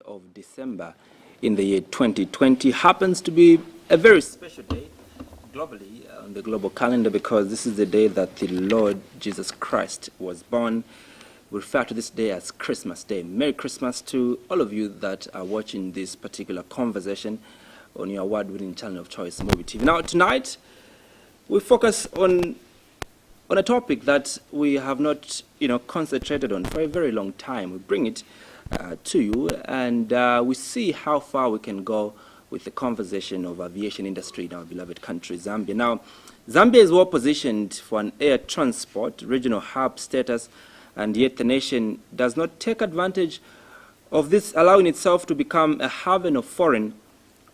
of December in the year 2020 happens to be a very special day globally on the global calendar because this is the day that the Lord Jesus Christ was born. We refer to this day as Christmas Day. Merry Christmas to all of you that are watching this particular conversation on your award-winning channel of choice, Muvi TV. Now, tonight, we focus on a topic that we have not, concentrated on for a very long time. We bring it to you, and we see how far we can go with the conversation of aviation industry in our beloved country, Zambia. Now, Zambia is well positioned for an air transport regional hub status, and yet the nation does not take advantage of this, allowing itself to become a haven of foreign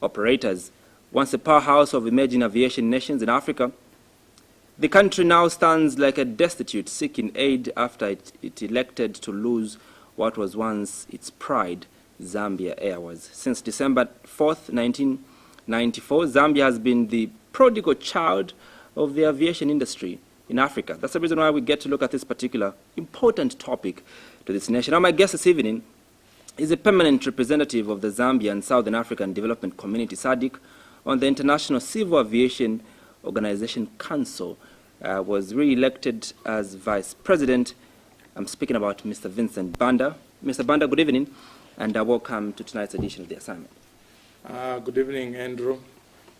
operators. Once a powerhouse of emerging aviation nations in Africa, the country now stands like a destitute seeking aid after it elected to lose what was once its pride, Zambia Airways. Since December 4th, 1994, Zambia has been the prodigal child of the aviation industry in Africa. That's the reason why we get to look at this particular important topic to this nation. Now, my guest this evening is a permanent representative of the Zambia and Southern African Development Community, SADC, on the International Civil Aviation Organization Council, was re-elected as Vice President. I'm speaking about Mr. Vincent Banda. Mr. Banda, good evening, and welcome to tonight's edition of The Assignment. Good evening, Andrew,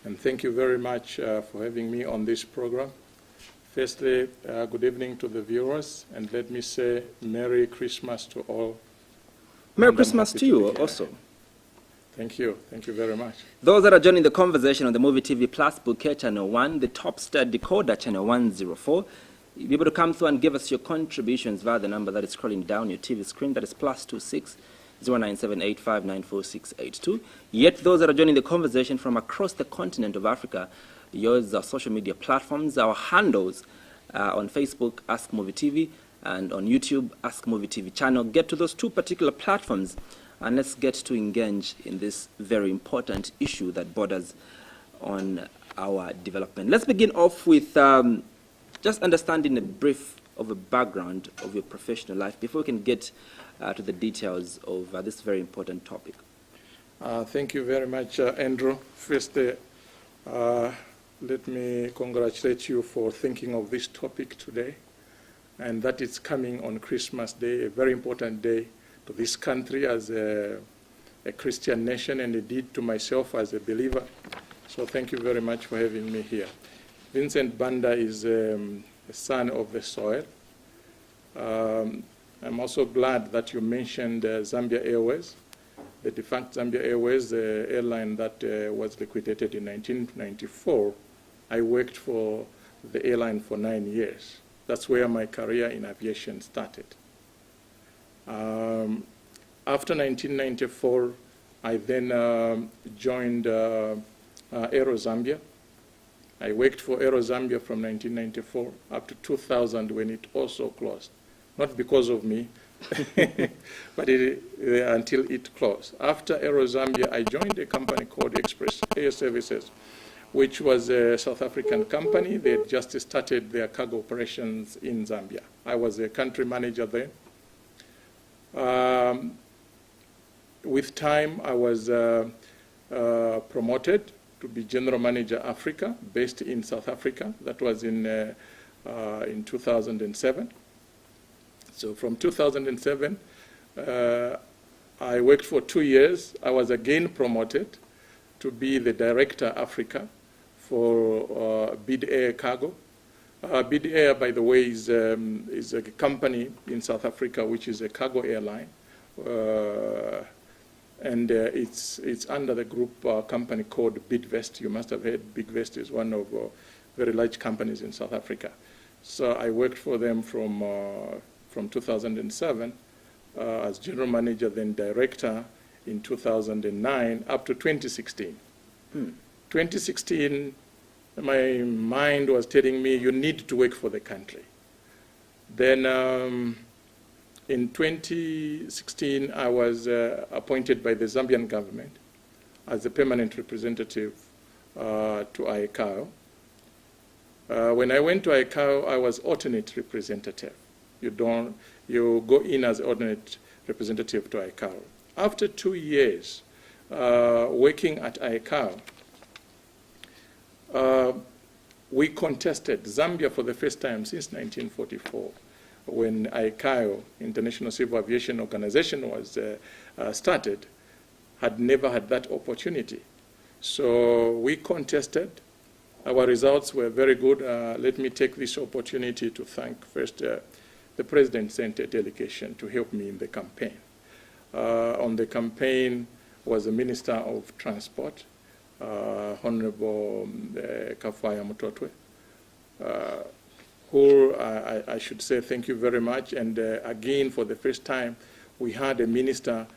and thank you very much for having me on this program. Firstly, good evening to the viewers, and let me say Merry Christmas to all. Merry Christmas to you also. Thank you. Thank you very much. Those that are joining the conversation on the Muvi TV Plus Bouquet Channel 1, the Top Star Decoder Channel 104, you'll be able to come through and give us your contributions via the number that is scrolling down your TV screen. That is +26 0978594682. Yet those that are joining the conversation from across the continent of Africa, yours are social media platforms. Our handles on Facebook, Ask Muvi TV, and on YouTube, Ask Muvi TV channel. Get to those two particular platforms and let's get to engage in this very important issue that borders on our development. Let's begin off with just understanding a brief of a background of your professional life before we can get to the details of this very important topic. Thank you very much, Andrew. First, let me congratulate you for thinking of this topic today, and that it's coming on Christmas Day, a very important day to this country as a Christian nation, and indeed to myself as a believer. So thank you very much for having me here. Vincent Banda is a son of the soil. I'm also glad that you mentioned Zambia Airways, the defunct Zambia Airways, the airline that was liquidated in 1994. I worked for the airline for 9 years. That's where my career in aviation started. After 1994, I then joined Aero Zambia. I worked for Aero Zambia from 1994 up to 2000 when it also closed. Not because of me, but until it closed. After Aero Zambia, I joined a company called Express Air Services, which was a South African company. They had just started their cargo operations in Zambia. I was a country manager then. With time, I was promoted to be General Manager Africa, based in South Africa. That was in 2007. So from 2007, I worked for 2 years. I was again promoted to be the Director Africa for Bid Air Cargo. Bid Air, by the way, is a company in South Africa which is a cargo airline, and it's under the group company called Bidvest. You must have heard Bidvest is one of very large companies in South Africa. So I worked for them from 2007 as General Manager, then Director in 2009 up to 2016. 2016. My mind was telling me, you need to work for the country. Then in 2016, I was appointed by the Zambian government as a permanent representative to ICAO. When I went to ICAO, I was alternate representative. You go in as alternate representative to ICAO. after 2 years working at ICAO, we contested Zambia for the first time since 1944, when ICAO, International Civil Aviation Organization, was started, had never had that opportunity. So we contested. Our results were very good. Let me take this opportunity to thank first the President sent a delegation to help me in the campaign. On the campaign was the Minister of Transport, Honorable Kafaya Mutotwe, who I should say thank you very much. And again, for the first time, we had a minister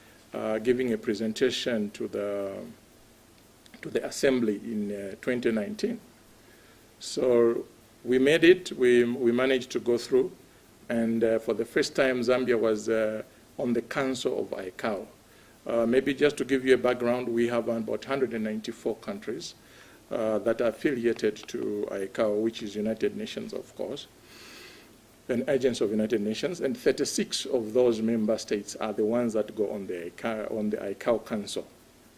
giving a presentation to the Assembly in 2019. So we made it. We managed to go through. And for the first time, Zambia was on the Council of ICAO. Maybe just to give you a background, we have about 194 countries that are affiliated to ICAO, which is United Nations, of course, an agents of United Nations, and 36 of those member states are the ones that go on the ICAO Council.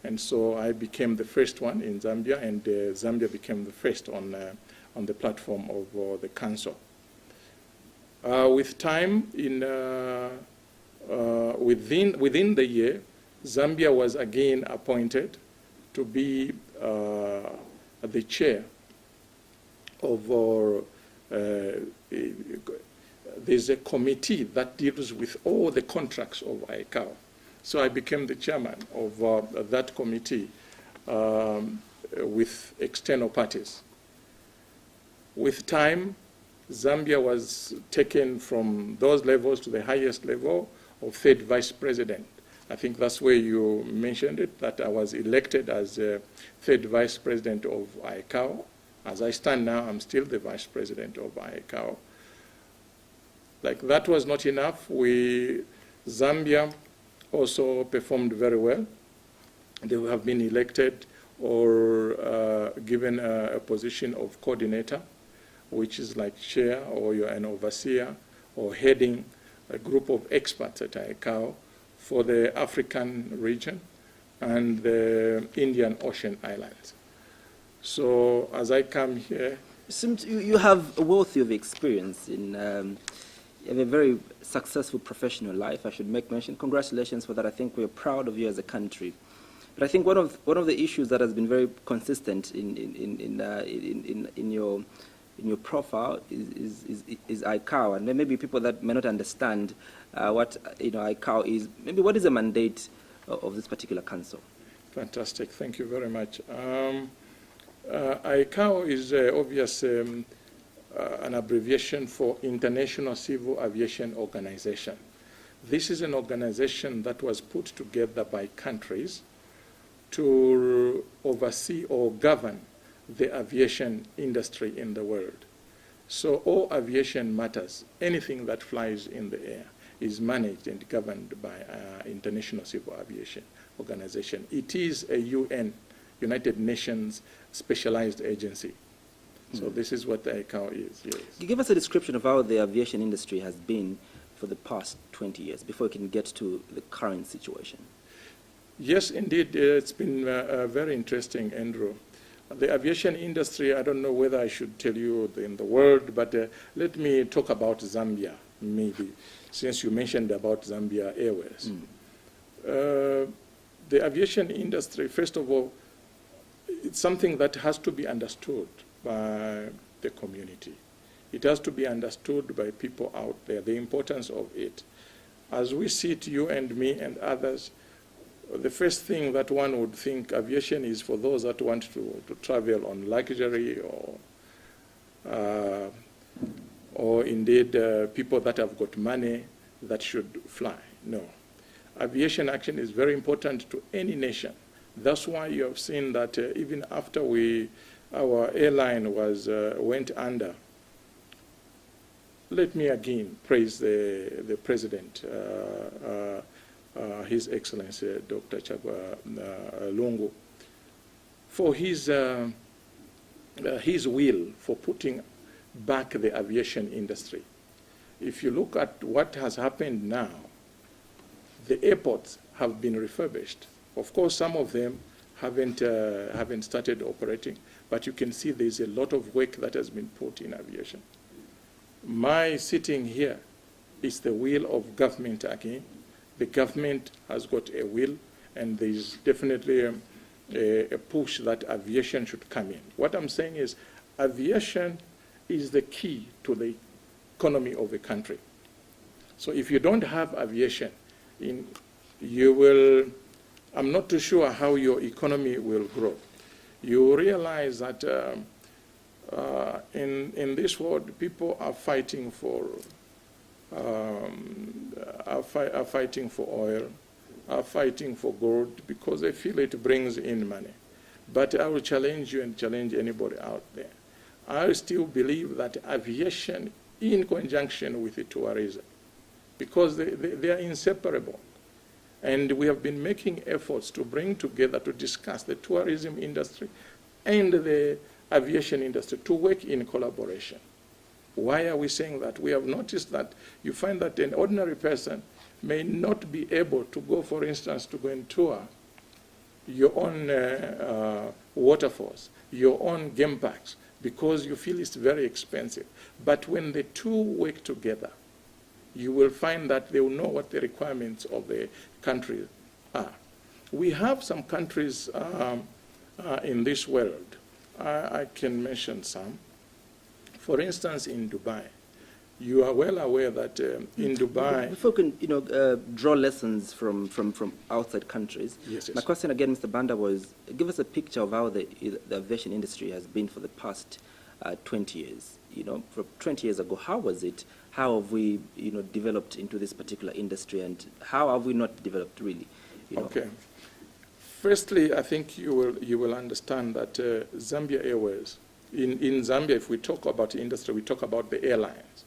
And so I became the first one in Zambia, and Zambia became the first on the platform of the Council. With time, within the year, Zambia was again appointed to be the chair of our, there's a committee that deals with all the contracts of ICAO. So I became the chairman of that committee with external parties. With time, Zambia was taken from those levels to the highest level of third vice president. I think that's where you mentioned it, that I was elected as third vice president of ICAO. As I stand now, I'm still the vice president of ICAO. Like that was not enough. Zambia also performed very well. They have been elected or given a position of coordinator, which is like chair, or you're an overseer, or heading a group of experts at ICAO for the African region and the Indian Ocean Islands. So as I come here... Seems you have a wealth of experience in you have a very successful professional life, I should make mention. Congratulations for that. I think we're proud of you as a country. But I think one of the issues that has been very consistent in your profile is ICAO, and maybe people that may not understand what ICAO is. Maybe what is the mandate of this particular council? Fantastic, thank you very much. ICAO is obviously an abbreviation for International Civil Aviation Organization. This is an organization that was put together by countries to oversee or govern the aviation industry in the world. So all aviation matters, anything that flies in the air, is managed and governed by International Civil Aviation Organization. It is a UN, United Nations specialized agency. So this is what the ICAO is, yes. Can you give us a description of how the aviation industry has been for the past 20 years before we can get to the current situation? Yes, indeed. It's been very interesting, Andrew. The aviation industry, I don't know whether I should tell you in the world, but let me talk about Zambia, maybe, since you mentioned about Zambia Airways. The aviation industry, first of all, it's something that has to be understood by the community. It has to be understood by people out there, the importance of it. As we sit, you and me and others, the first thing that one would think aviation is for those that want to travel on luxury or indeed people that have got money that should fly. No. Aviation action is very important to any nation. That's why you have seen that even after our airline went under, let me again praise the President, His Excellency Dr. Chagwa Lungu, for his will for putting back the aviation industry. If you look at what has happened now, the airports have been refurbished. Of course, some of them haven't started operating, but you can see there's a lot of work that has been put in aviation. My sitting here is the will of government again. The government has got a will, and there's definitely a push that aviation should come in. What I'm saying is aviation is the key to the economy of a country. So if you don't have aviation, I'm not too sure how your economy will grow. You realize that in this world, people are fighting for oil, are fighting for gold because they feel it brings in money. But I will challenge you and challenge anybody out there. I still believe that aviation, in conjunction with the tourism, because they are inseparable. And we have been making efforts to bring together, to discuss the tourism industry and the aviation industry to work in collaboration. Why are we saying that? We have noticed that you find that an ordinary person may not be able to go, for instance, to go and tour your own waterfalls, your own game parks, because you feel it's very expensive. But when the two work together, you will find that they will know what the requirements of the country are. We have some countries in this world. I can mention some. For instance, in Dubai, you are well aware that in Dubai... If we can draw lessons from outside countries, yes. My question again, Mr. Banda, was give us a picture of how the aviation industry has been for the past 20 years. From 20 years ago, how was it? How have we developed into this particular industry, and how have we not developed really? Okay. Firstly, I think you will understand that Zambia Airways, in Zambia, if we talk about the industry, we talk about the airlines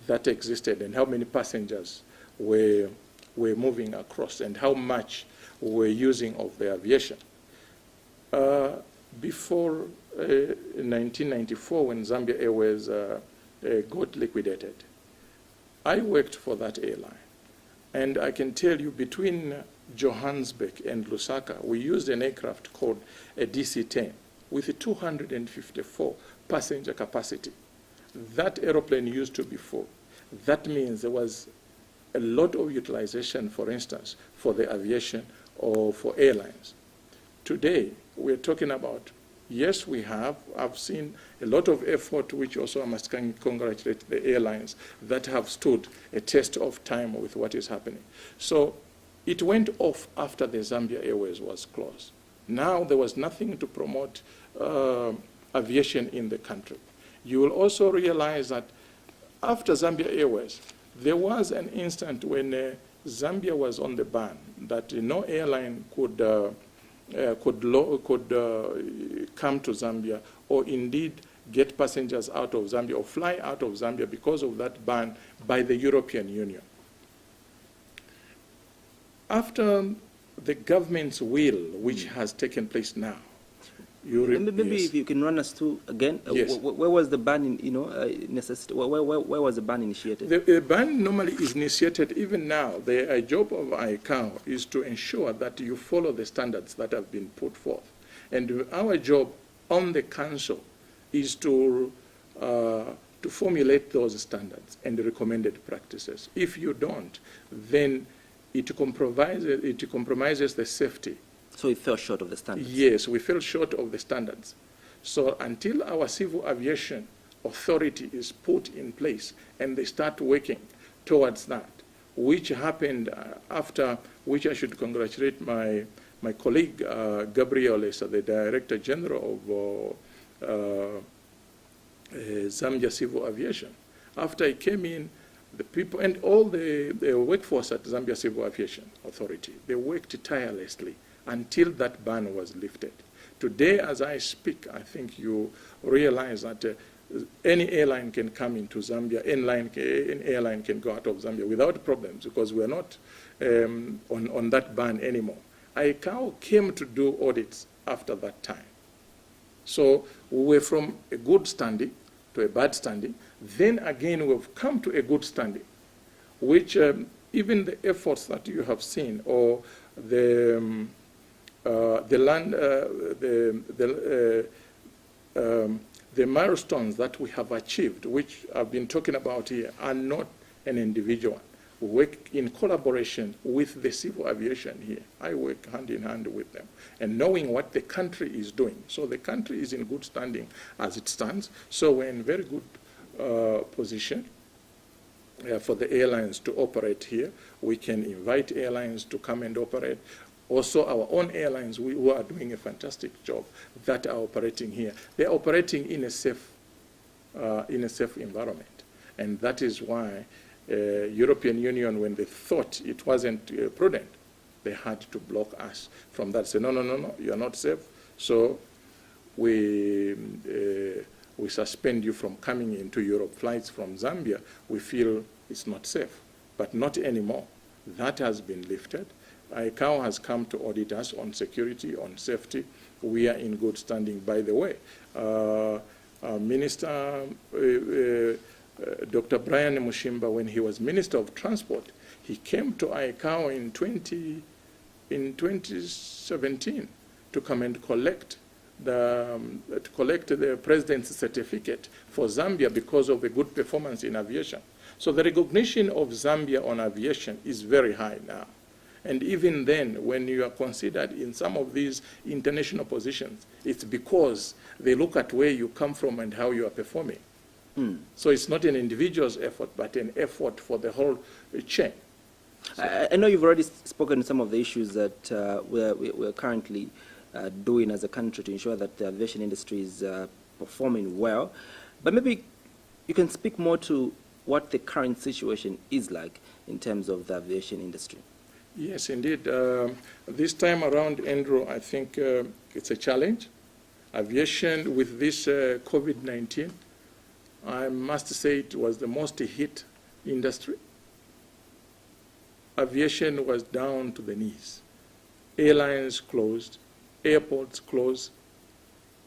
that existed and how many passengers were moving across and how much were using of the aviation. Before 1994, when Zambia Airways got liquidated, I worked for that airline. And I can tell you, between Johannesburg and Lusaka, we used an aircraft called a DC-10 with a 254 passenger capacity. That aeroplane used to be full. That means there was a lot of utilization, for instance, for the aviation or for airlines. Today, we're talking about, yes, I've seen a lot of effort, which also I must congratulate the airlines that have stood a test of time with what is happening. So it went off after the Zambia Airways was closed. Now there was nothing to promote aviation in the country. You will also realize that after Zambia Airways, there was an instant when Zambia was on the ban, that no airline could come to Zambia or indeed get passengers out of Zambia or fly out of Zambia because of that ban by the European Union. After the government's will, which has taken place now, maybe yes. If you can run us through again, Yes. where was the ban, where was the ban initiated? The ban normally is initiated even now. The job of ICAO is to ensure that you follow the standards that have been put forth. And our job on the council is to formulate those standards and the recommended practices. If you don't, then it compromises the safety. So it fell short of the standards? Yes, we fell short of the standards. So until our civil aviation authority is put in place and they start working towards that, which happened after, which I should congratulate my colleague, Gabriel Esa, the Director General of Zambia Civil Aviation. After he came in, the people and all the workforce at Zambia Civil Aviation Authority, they worked tirelessly until that ban was lifted. Today, as I speak, I think you realize that any airline can come into Zambia, any airline can go out of Zambia without problems because we're not on that ban anymore. ICAO came to do audits after that time. So we were from a good standing to a bad standing. Then again, we've come to a good standing, which even the efforts that you have seen, or the milestones that we have achieved, which I've been talking about here, are not an individual. We work in collaboration with the civil aviation here. I work hand in hand with them, and knowing what the country is doing. So the country is in good standing as it stands. So we're in very good position for the airlines to operate here. We can invite airlines to come and operate. Also, our own airlines, who are doing a fantastic job, that are operating here. They're operating in a safe environment, and that is why European Union, when they thought it wasn't prudent, they had to block us from that. Say, no, no, no, no, you are not safe. So we suspend you from coming into Europe. Flights from Zambia, we feel it's not safe, but not anymore. That has been lifted. ICAO has come to audit us on security, on safety. We are in good standing. By the way, Minister Dr. Brian Mushimba, when he was Minister of Transport, he came to ICAO in 2017 to come and collect the president's certificate for Zambia because of the good performance in aviation. So the recognition of Zambia on aviation is very high now. And even then, when you are considered in some of these international positions, it's because they look at where you come from and how you are performing. So it's not an individual's effort, but an effort for the whole chain. So I know you've already spoken some of the issues that we're currently doing as a country to ensure that the aviation industry is performing well, but maybe you can speak more to what the current situation is like in terms of the aviation industry. Yes, indeed. This time around, Andrew, I think it's a challenge. Aviation with this COVID-19, I must say it was the most hit industry. Aviation was down to the knees. Airlines closed, airports closed.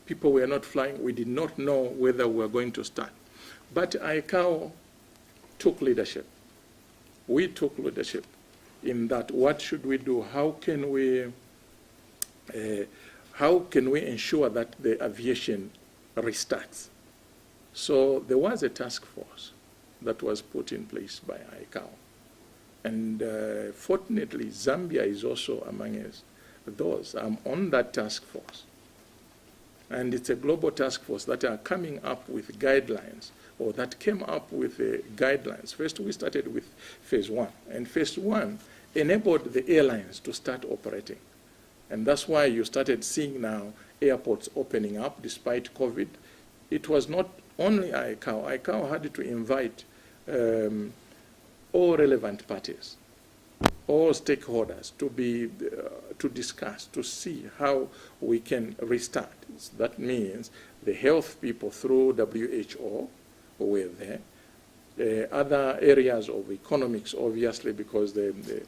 People were not flying. We did not know whether we were going to start. But ICAO took leadership. We took leadership in that. What should we do? How can we ensure that the aviation restarts? So there was a task force that was put in place by ICAO. And fortunately, Zambia is also among those. I'm on that task force. And it's a global task force that are coming up with guidelines, or that came up with guidelines. First, we started with phase 1. And phase 1 enabled the airlines to start operating. And that's why you started seeing now airports opening up despite COVID. It was not only ICAO. ICAO had to invite all relevant parties, all stakeholders to discuss, to see how we can restart. That means the health people through WHO were there. Other areas of economics, obviously, because you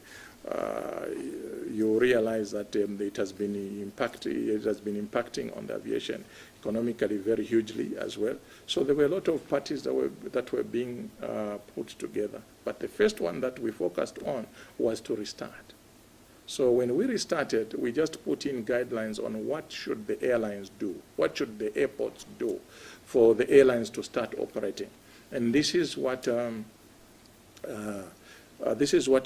realize that it has been impacting on the aviation economically very hugely as well. So there were a lot of parties that were being put together. But the first one that we focused on was to restart. So when we restarted, we just put in guidelines on what should the airlines do, what should the airports do for the airlines to start operating. And this is what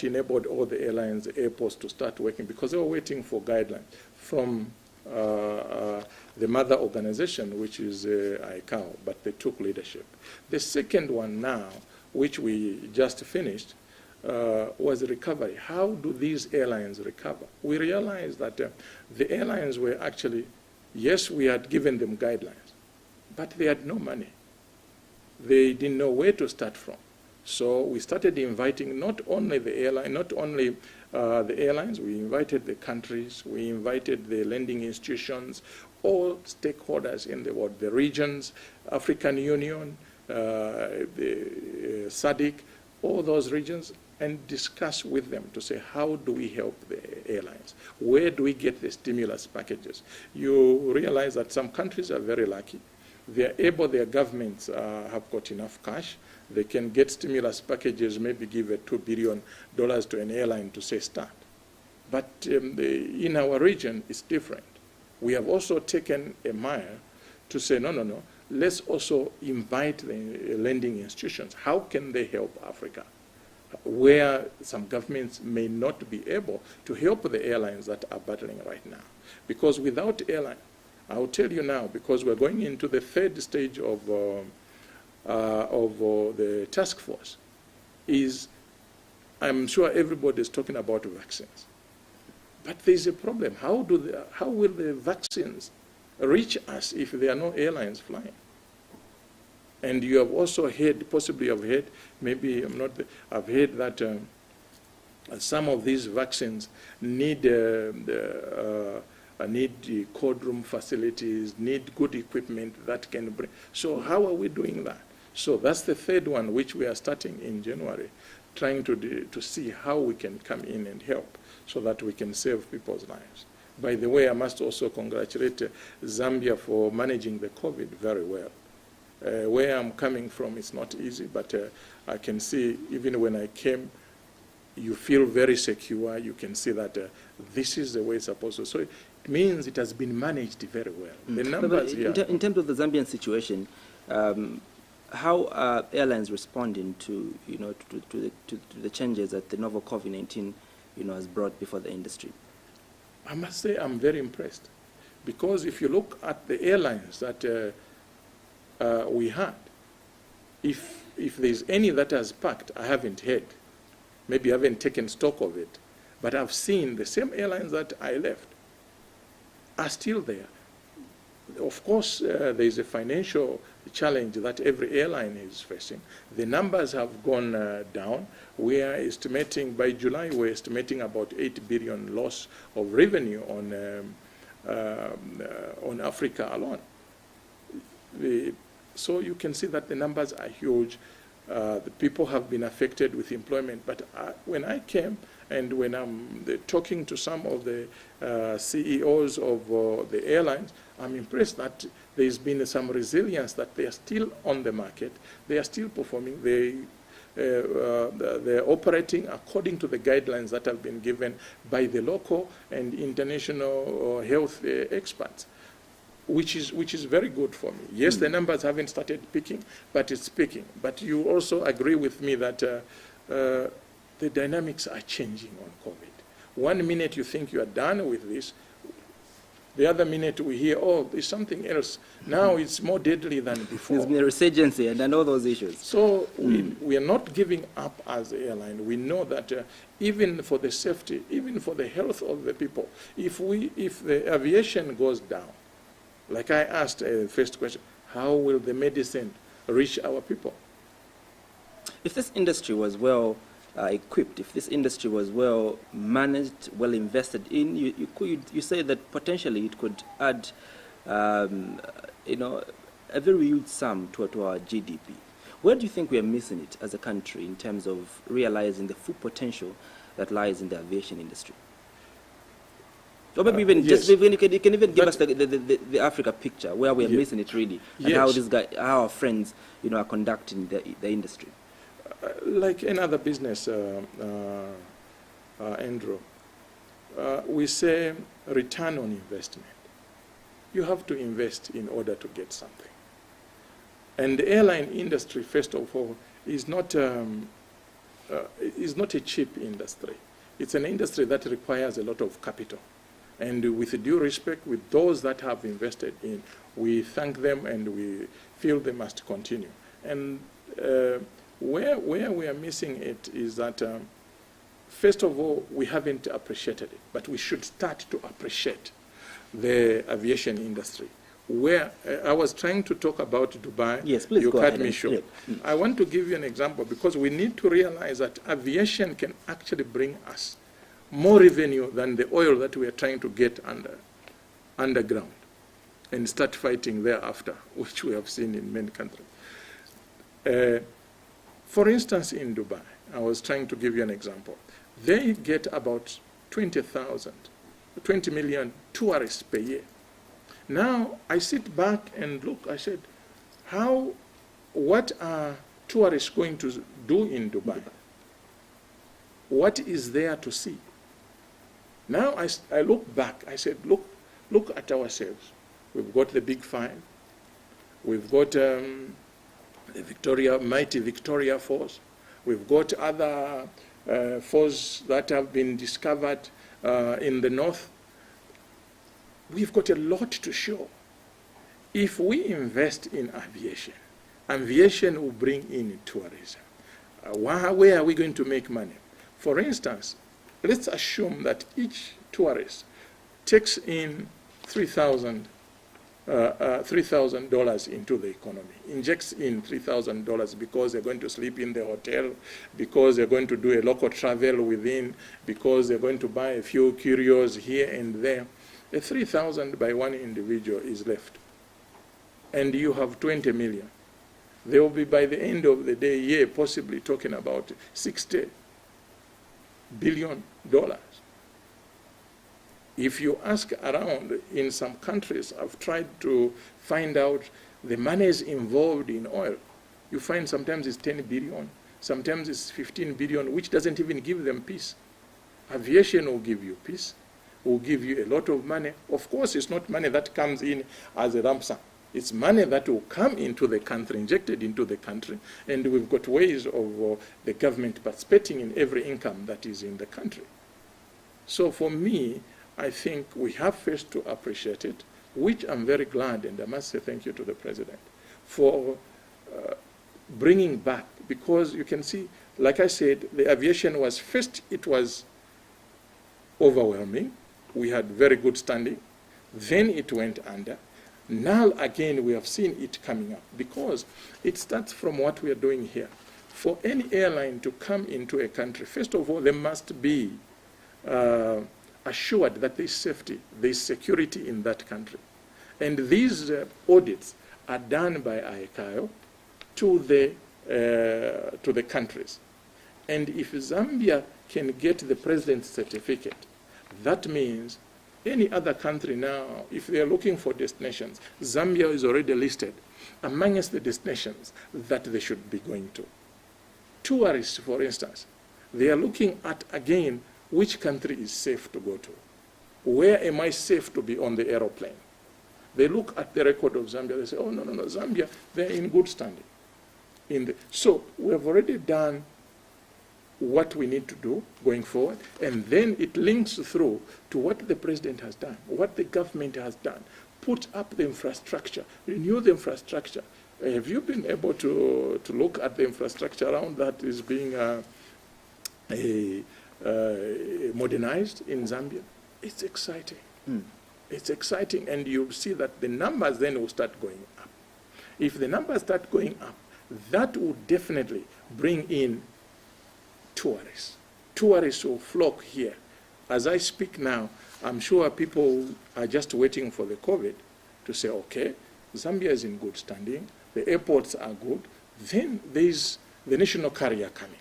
enabled all the airlines, the airports to start working, because they were waiting for guidelines from the mother organization, which is ICAO, but they took leadership. The second one now, which we just finished, was recovery. How do these airlines recover? We realized that the airlines were actually, yes, we had given them guidelines, but they had no money. They didn't know where to start from. So we started inviting not only the airlines, we invited the countries, we invited the lending institutions, all stakeholders in the world, the regions, African Union, the SADC, all those regions, and discuss with them to say, how do we help the airlines? Where do we get the stimulus packages? You realize that some countries are very lucky. They are able, their governments have got enough cash. They can get stimulus packages, maybe give a $2 billion to an airline to say start. But in our region, it's different. We have also taken a mile to say, no, let's also invite the lending institutions. How can they help Africa? Where some governments may not be able to help the airlines that are battling right now. Because without airline, I'll tell you now, because we're going into the third stage of the task force, is I'm sure everybody is talking about vaccines. But there's a problem. How will the vaccines reach us if there are no airlines flying? And you have also heard, possibly have heard, maybe I'm not, I've heard that some of these vaccines need cold room facilities, need good equipment that can bring. So how are we doing that? So that's the third one, which we are starting in January, trying to see how we can come in and help so that we can save people's lives. By the way, I must also congratulate Zambia for managing the COVID very well. Where I'm coming from, it's not easy, but I can see even when I came, you feel very secure. You can see that this is the way it's supposed to. So it means it has been managed very well. The numbers here. In terms of the Zambian situation, how are airlines responding to the changes that the novel COVID-19 has brought before the industry? I must say I'm very impressed, because if you look at the airlines that we had, if there's any that has packed, I haven't heard. Maybe I haven't taken stock of it, but I've seen the same airlines that I left are still there. Of course, there's a financial challenge that every airline is facing. The numbers have gone down. We are estimating, by July, we're estimating about 8 billion loss of revenue on Africa alone. So you can see that the numbers are huge. The people have been affected with employment. But when I came, and when I'm talking to some of the CEOs of the airlines, I'm impressed that there's been some resilience, that they are still on the market, they are still performing, they're operating according to the guidelines that have been given by the local and international health experts, which is very good for me. Yes, the numbers haven't started peaking, but it's peaking. But you also agree with me that the dynamics are changing on COVID. 1 minute you think you are done with this, the other minute we hear, oh, there's something else. Now it's more deadly than before. There's been a resurgence and all those issues. So we are not giving up as an airline. We know that even for the safety, even for the health of the people, if the aviation goes down, like I asked first question, how will the medicine reach our people? If this industry was well equipped, if this industry was well managed, well invested in, you say that potentially it could add, a very huge sum to our GDP. Where do you think we are missing it as a country in terms of realizing the full potential that lies in the aviation industry? Or maybe even yes. you can even give us the Africa picture where we are missing it really, and yes. how our friends are conducting the industry. Like another business, Andrew, we say return on investment. You have to invest in order to get something. And the airline industry, first of all, is not a cheap industry. It's an industry that requires a lot of capital. And with due respect, with those that have invested in, we thank them and we feel they must continue. And where we are missing it is that, first of all, we haven't appreciated it, but we should start to appreciate the aviation industry. Where I was trying to talk about Dubai, yes, please you go cut ahead me short. I want to give you an example, because we need to realize that aviation can actually bring us more revenue than the oil that we are trying to get underground and start fighting thereafter, which we have seen in many countries. For instance, in Dubai, I was trying to give you an example. They get about 20 million tourists per year. Now, I sit back and look, I said, what are tourists going to do in Dubai? What is there to see? Now I look back, I said, look at ourselves. We've got the Big Five. We've got the mighty Victoria Falls. We've got other falls that have been discovered in the north. We've got a lot to show. If we invest in aviation, aviation will bring in tourism. Where are we going to make money? For instance, let's assume that each tourist takes in $3,000 into the economy, injects in $3,000 because they're going to sleep in the hotel, because they're going to do a local travel within, because they're going to buy a few curios here and there. The $3,000 by one individual is left. And you have 20 million. They will be, by the end of the day, possibly talking about $60 billion. If you ask around in some countries, I've tried to find out the monies involved in oil. You find sometimes it's 10 billion, sometimes it's 15 billion, which doesn't even give them peace. Aviation will give you peace, will give you a lot of money. Of course, it's not money that comes in as a lump sum. It's money that will come into the country, injected into the country, and we've got ways of the government participating in every income that is in the country. So for me, I think we have first to appreciate it, which I'm very glad, and I must say thank you to the President for bringing back, because you can see, like I said, the aviation was first, it was overwhelming. We had very good standing. Then it went under. Now again, we have seen it coming up, because it starts from what we are doing here. For any airline to come into a country, first of all, there must be assured that there's safety, there's security in that country. And these audits are done by ICAO to the countries. And if Zambia can get the president's certificate, that means any other country now, if they are looking for destinations, Zambia is already listed amongst the destinations that they should be going to. Tourists, for instance, they are looking at, again, which country is safe to go to? Where am I safe to be on the aeroplane? They look at the record of Zambia, they say, oh, no, Zambia, they're in good standing. So we have already done what we need to do going forward, and then it links through to what the president has done, what the government has done, put up the infrastructure, renew the infrastructure. Have you been able to look at the infrastructure around that is being modernized in Zambia? It's exciting. It's exciting, and you'll see that the numbers then will start going up. If the numbers start going up, that will definitely bring in tourists. Tourists will flock here. As I speak now, I'm sure people are just waiting for the COVID to say, okay, Zambia is in good standing, the airports are good, then there's the national carrier coming.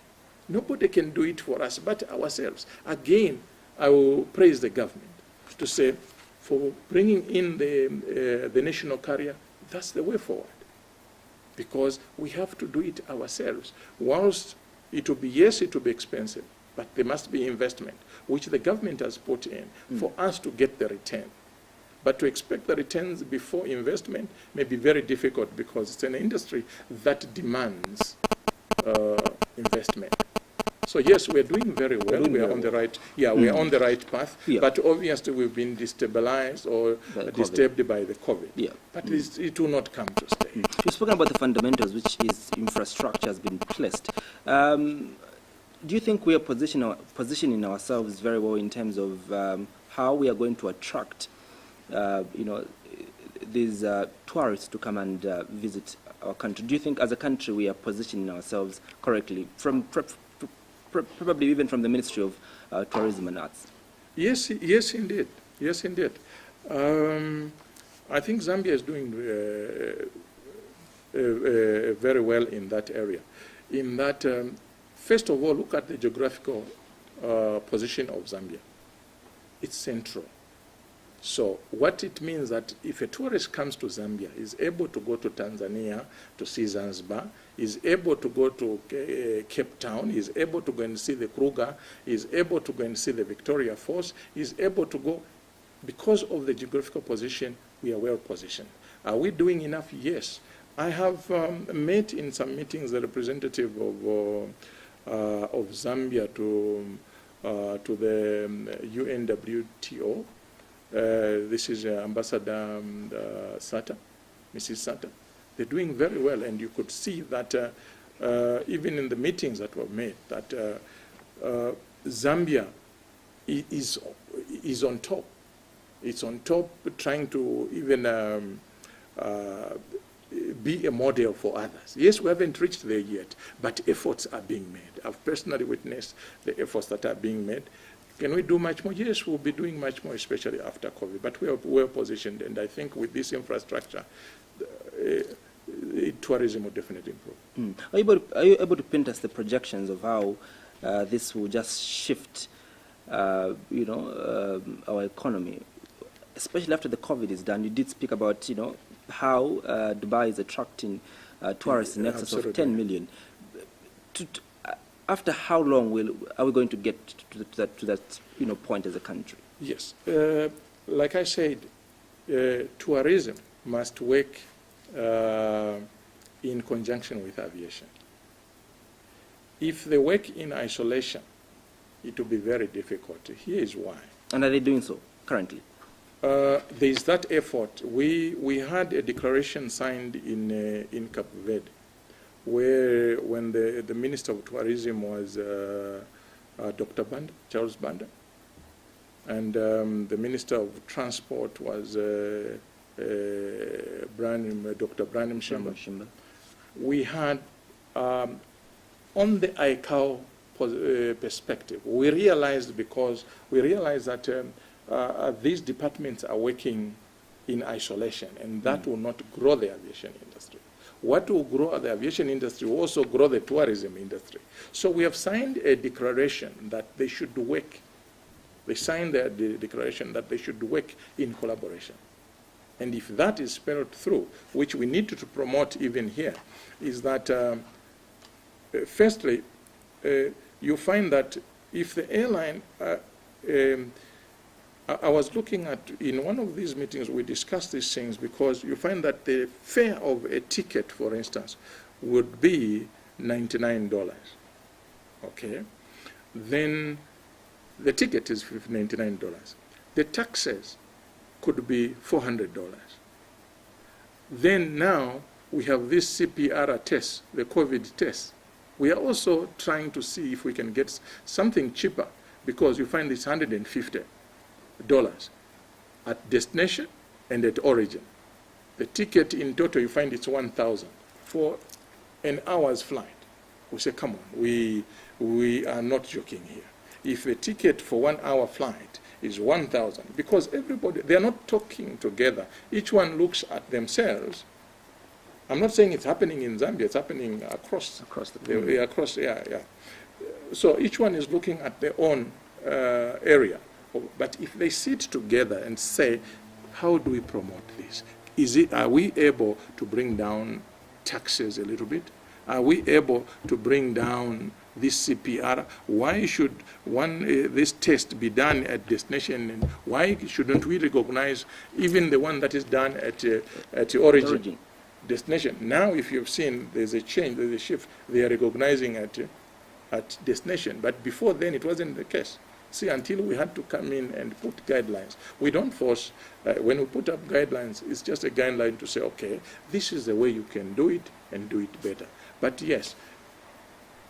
Nobody can do it for us but ourselves. Again, I will praise the government to say, for bringing in the national carrier, that's the way forward. Because we have to do it ourselves. Whilst it will be, yes, it will be expensive, but there must be investment, which the government has put in for us to get the return. But to expect the returns before investment may be very difficult, because it's an industry that demands investment. So yes, we're doing very well. We are on the right. Yeah, we are on the right path. Yeah. But obviously, we've been destabilized or disturbed by the COVID. Yeah. But it will not come to stay. You've spoken about the fundamentals, which is infrastructure has been placed. Do you think we are positioning ourselves very well in terms of how we are going to attract, these tourists to come and visit our country? Do you think, as a country, we are positioning ourselves correctly from probably even from the Ministry of Tourism and Arts? Yes, indeed. Yes, indeed. I think Zambia is doing very well in that area. In that, first of all, look at the geographical position of Zambia. It's central. So what it means that if a tourist comes to Zambia, is able to go to Tanzania to see Zanzibar, is able to go to Cape Town, is able to go and see the Kruger, is able to go and see the Victoria Falls, is able to go, because of the geographical position, we are well positioned. Are we doing enough? Yes. I have met in some meetings the representative of Zambia to the UNWTO. This is Ambassador Sata, Mrs. Sata. They're doing very well, and you could see that even in the meetings that were made, that Zambia is on top. It's on top, trying to even be a model for others. Yes, we haven't reached there yet, but efforts are being made. I've personally witnessed the efforts that are being made. Can we do much more? Yes, we'll be doing much more, especially after COVID, but we are well positioned, and I think with this infrastructure, tourism will definitely improve. Are you able to paint us the projections of how this will just shift, our economy, especially after the COVID is done? You did speak about, how Dubai is attracting tourists in excess of 10 million. After how long are we going to get to that point as a country? Yes, like I said, tourism must work in conjunction with aviation. If they work in isolation, it will be very difficult. Here is why. And are they doing so currently? There is that effort. We had a declaration signed in Cape Verde, where when the Minister of Tourism was Dr. Banda, Charles Banda, and the Minister of Transport was Dr. Branham Shimba. We had, on the ICAO perspective, we realized that these departments are working in isolation, and that will not grow the aviation industry. What will grow the aviation industry will also grow the tourism industry. So we have signed a declaration that they should work. They signed the declaration that they should work in collaboration. And if that is spelled through, which we need to promote even here, is that firstly, you find that if the airline, I was looking at, in one of these meetings, we discussed these things, because you find that the fare of a ticket, for instance, would be $99, okay? Then the ticket is $99. The taxes could be $400. Then now we have this CPR test, the COVID test. We are also trying to see if we can get something cheaper, because you find it's $150 at destination and at origin. The ticket in total, you find it's $1,000 for an hour's flight. We say, come on, we are not joking here. If a ticket for 1 hour flight is $1,000, because everybody, they are not talking together. Each one looks at themselves. I'm not saying it's happening in Zambia, it's happening across the yeah. So each one is looking at their own area. But if they sit together and say, how do we promote this? Are we able to bring down taxes a little bit? Are we able to bring down this CPR? Why should this test be done at destination? And why shouldn't we recognize even the one that is done at the origin? Destination. Now, if you've seen, there's a change, there's a shift. They are recognizing at destination. But before then, it wasn't the case. See, until we had to come in and put guidelines. We don't force, when we put up guidelines, it's just a guideline to say, okay, this is the way you can do it and do it better. But yes,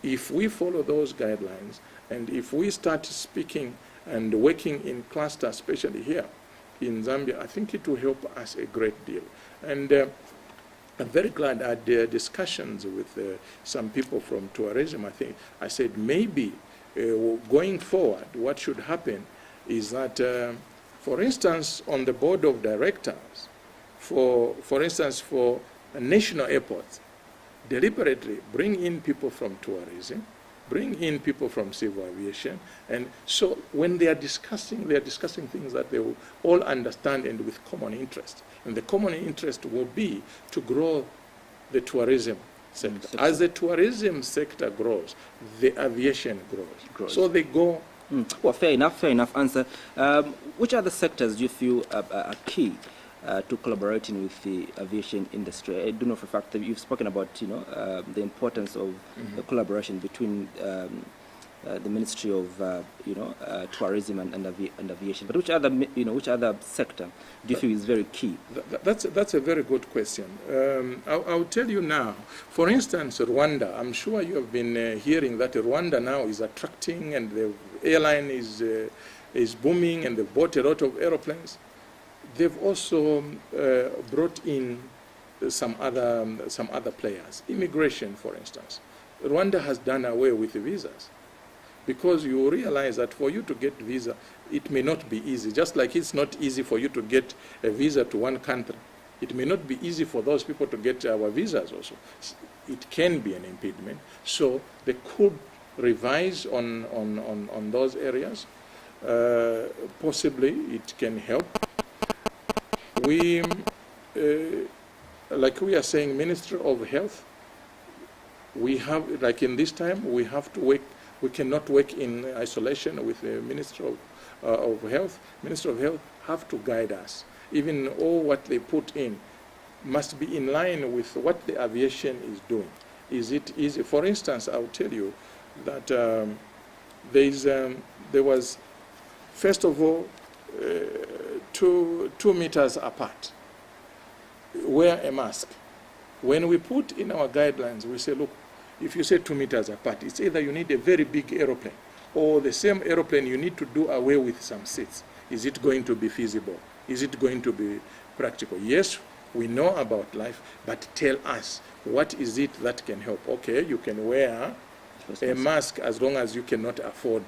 if we follow those guidelines, and if we start speaking and working in cluster, especially here in Zambia, I think it will help us a great deal. And I'm very glad I had discussions with some people from tourism. I said maybe going forward, what should happen is that, for instance, on the board of directors, for instance, for national airports, deliberately bring in people from tourism, bring in people from civil aviation. And so when they are discussing things that they will all understand and with common interest. And the common interest will be to grow the tourism sector. As the tourism sector grows, the aviation grows. So they go. Well, fair enough answer. Which other sectors do you feel are key to collaborating with the aviation industry? I do know for a fact that you've spoken about, the importance of the collaboration between the Ministry of, Tourism and Aviation. But which other sector do you feel is very key? That's a very good question. I'll tell you now. For instance, Rwanda. I'm sure you have been hearing that Rwanda now is attracting, and the airline is booming, and they've bought a lot of aeroplanes. They've also brought in some other players. Immigration, for instance. Rwanda has done away with the visas, because you realize that for you to get visa, it may not be easy. Just like it's not easy for you to get a visa to one country, it may not be easy for those people to get our visas also. It can be an impediment. So they could revise on those areas. Possibly it can help. We, like we are saying, Ministry of Health, we have, like in this time, we have to work. We cannot work in isolation with the Ministry of Health. Ministry of Health have to guide us. Even all what they put in must be in line with what the aviation is doing. Is it easy? For instance, I'll tell you that there was, first of all, 2 meters apart. Wear a mask. When we put in our guidelines, we say, look, if you say 2 meters apart, it's either you need a very big aeroplane, or the same aeroplane you need to do away with some seats. Is it going to be feasible? Is it going to be practical? Yes, we know about life, but tell us, what is it that can help? Okay, you can wear a mask as long as you cannot afford.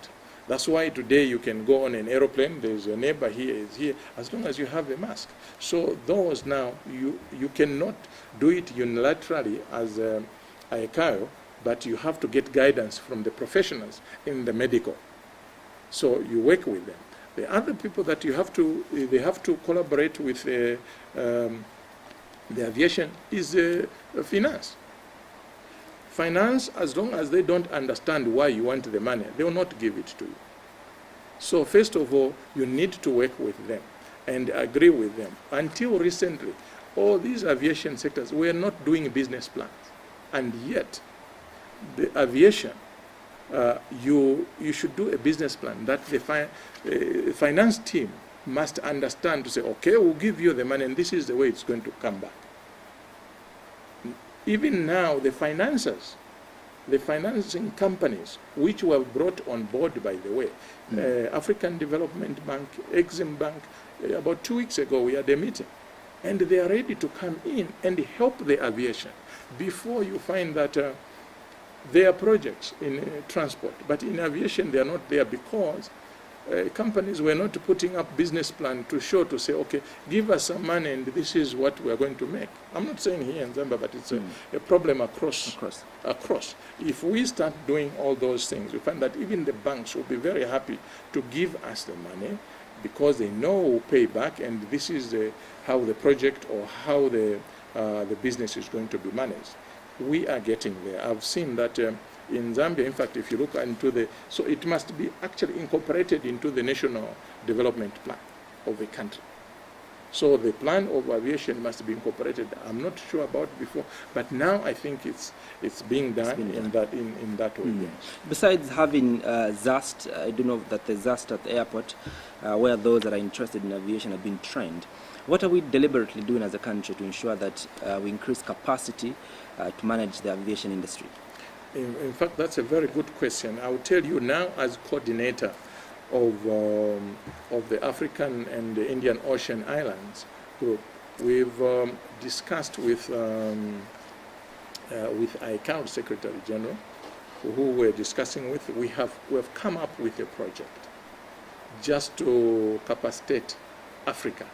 That's why today you can go on an aeroplane, there's a neighbor here, is here, as long as you have a mask. So those now, you cannot do it unilaterally as ICAO, but you have to get guidance from the professionals in the medical. So you work with them. The other people that they have to collaborate with the aviation is finance. Finance, as long as they don't understand why you want the money, they will not give it to you. So first of all, you need to work with them and agree with them. Until recently, all these aviation sectors were not doing business plans. And yet, the aviation, you should do a business plan that the finance team must understand to say, okay, we'll give you the money and this is the way it's going to come back. Even now, the financiers, the financing companies, which were brought on board, by the way, African Development Bank, Exim Bank, about 2 weeks ago we had a meeting, and they are ready to come in and help the aviation. Before you find that there are projects in transport, but in aviation they are not there because companies were not putting up business plan to say, okay, give us some money and this is what we are going to make. I'm not saying here in Zambia, but it's a problem across. If we start doing all those things, we find that even the banks will be very happy to give us the money because they know we'll pay back, and this is how the project or how the business is going to be managed. We are getting there. I've seen that in Zambia, in fact, if you look into so it must be actually incorporated into the national development plan of the country. So the plan of aviation must be incorporated. I'm not sure about before, but now I think it's being done in that way. Yes. Besides having ZAST, I do know that the ZAST at the airport, where those that are interested in aviation are being trained. What are we deliberately doing as a country to ensure that we increase capacity to manage the aviation industry? In fact, that's a very good question. I will tell you now, as coordinator of the African and the Indian Ocean Islands group, we've discussed with ICAO Secretary General, who we're discussing with. We have come up with a project just to capacitate Africa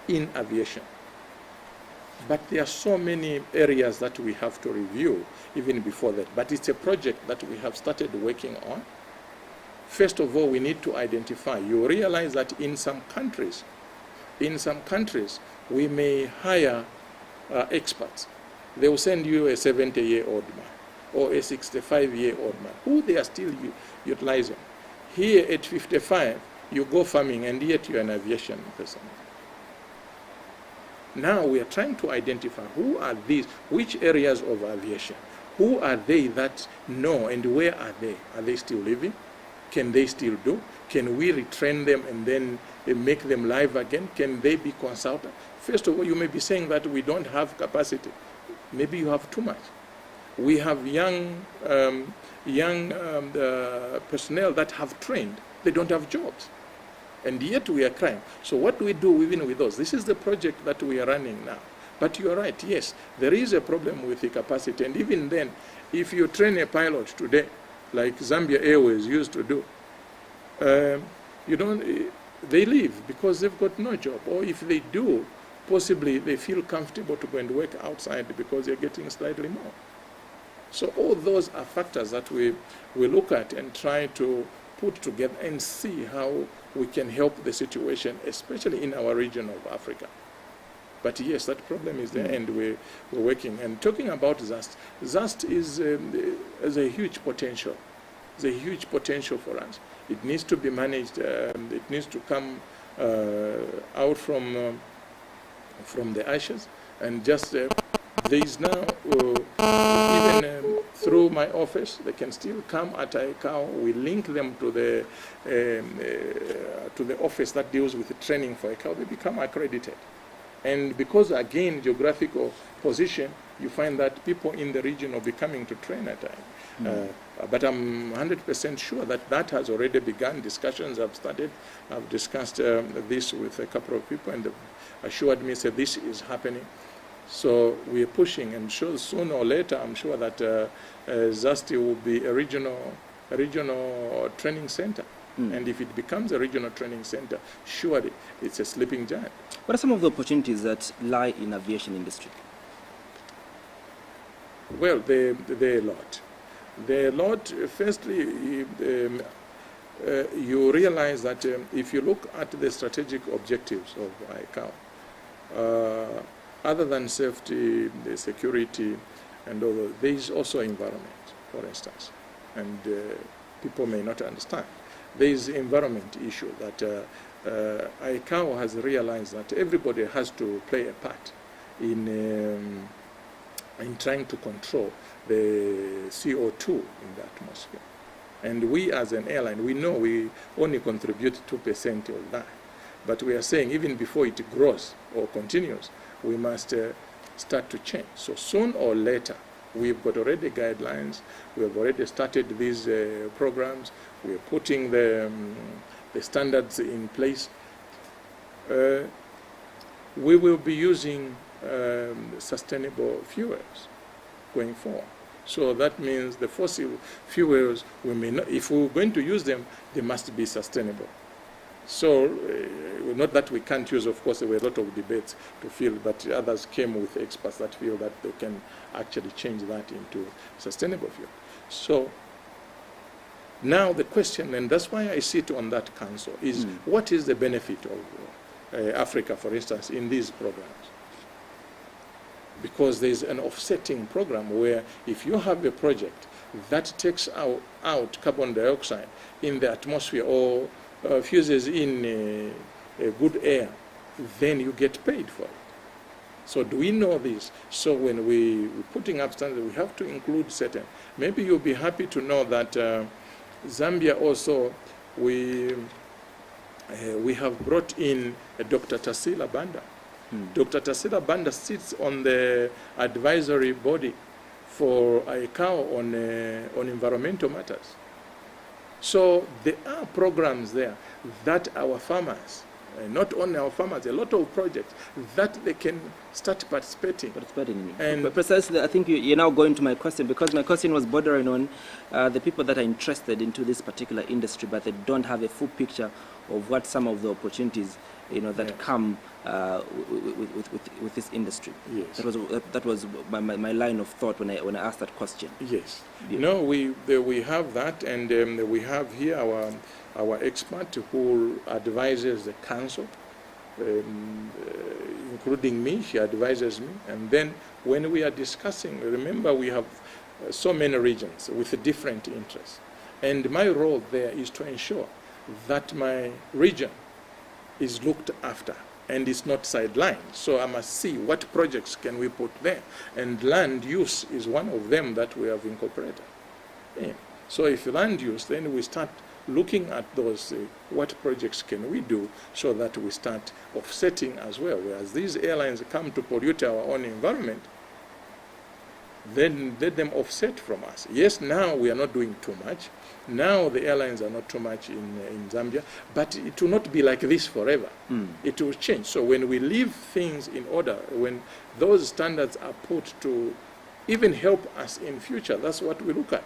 in aviation. But there are so many areas that we have to review even before that. But it's a project that we have started working on. First of all, we need to identify. You realize that in some countries, we may hire experts. They will send you a 70-year-old man or a 65-year-old man who they are still utilizing. Here at 55, you go farming and yet you're an aviation person. Now we are trying to identify who are these, which areas of aviation, who are they that know and where are they? Are they still living? Can they still do? Can we retrain them and then make them live again? Can they be consulted? First of all, you may be saying that we don't have capacity. Maybe you have too much. We have young personnel that have trained. They don't have jobs. And yet we are crying. So what do we do even with those? This is the project that we are running now. But you are right, yes, there is a problem with the capacity. And even then, if you train a pilot today, like Zambia Airways used to do, they leave because they've got no job. Or if they do, possibly they feel comfortable to go and work outside because they're getting slightly more. So all those are factors that we look at and try to put together and see how we can help the situation, especially in our region of Africa. But yes, that problem is there, and we're working. And talking about ZAST, ZAST is a huge potential. It's a huge potential for us. It needs to be managed. It needs to come out from the ashes, and just there is now even through my office, they can still come at ICAO. We link them to the office that deals with the training for ICAO. They become accredited. And because, again, geographical position, you find that people in the region are becoming to train at ICAO. But I'm 100% sure that has already begun. Discussions have started. I've discussed this with a couple of people, and they've assured me, said this is happening. So we are pushing, and sure, sooner or later, I'm sure that ZASTI will be a regional training center. And if it becomes a regional training center, surely it's a sleeping giant. What are some of the opportunities that lie in aviation industry? Well, there are a lot. There are a lot. Firstly, you realize that if you look at the strategic objectives of ICAO, other than safety, the security, and all that, there is also environment, for instance, and people may not understand. There is the environment issue that ICAO has realized that everybody has to play a part in trying to control the CO2 in the atmosphere. And we as an airline, we know we only contribute 2% of that. But we are saying even before it grows or continues, we must start to change. So soon or later, we've got already guidelines. We have already started these programs. We are putting the standards in place. We will be using sustainable fuels going forward. So that means the fossil fuels, we may not, if we're going to use them, they must be sustainable. So, not that we can't use, of course, there were a lot of debates to feel, but others came with experts that feel that they can actually change that into sustainable fuel. So, now the question, and that's why I sit on that council, is what is the benefit of Africa, for instance, in these programs? Because there's an offsetting program where if you have a project that takes out carbon dioxide in the atmosphere or fuses in a good air, then you get paid for it. So do we know this? So when we're putting up standards, we have to include certain. Maybe you'll be happy to know that Zambia also, we have brought in Dr. Tarsila Banda. Dr. Tarsila Banda sits on the advisory body for ICAO on environmental matters. So there are programs there that our farmers not only our farmers, a lot of projects that they can start participating. And precisely, I think you're now going to my question, because my question was bordering on the people that are interested into this particular industry, but they don't have a full picture of what some of the opportunities, that come with this industry. Yes. That was my line of thought when I asked that question. Yes. Yeah. No, we have that, and we have here our expert who advises the council, including me. She advises me, and then when we are discussing, remember we have so many regions with different interests, and my role there is to ensure that my region is looked after and is not sidelined. So I must see what projects can we put there, and land use is one of them that we have incorporated. Yeah. So if land use, then we start looking at those, what projects can we do so that we start offsetting as well. Whereas these airlines come to pollute our own environment, then let them offset from us. Yes, now we are not doing too much. Now the airlines are not too much in Zambia, but it will not be like this forever. It will change. So when we leave things in order, when those standards are put to even help us in future, that's what we look at,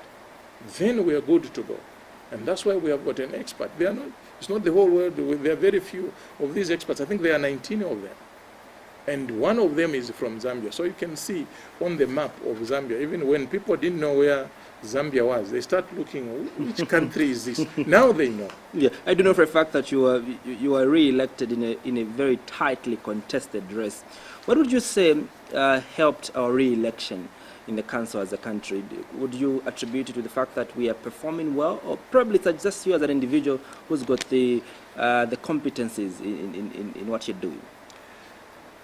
then we are good to go. And that's why we have got an expert. They are not, it's not the whole world. There are very few of these experts. I think there are 19 of them. And one of them is from Zambia. So you can see on the map of Zambia, even when people didn't know where Zambia was, they start looking, which country is this? Now they know. Yeah, I do know for a fact that you were re-elected in a very tightly contested race. What would you say helped our re-election in the council as a country? Would you attribute it to the fact that we are performing well, or probably it's just you as an individual who's got the competencies in what you're doing?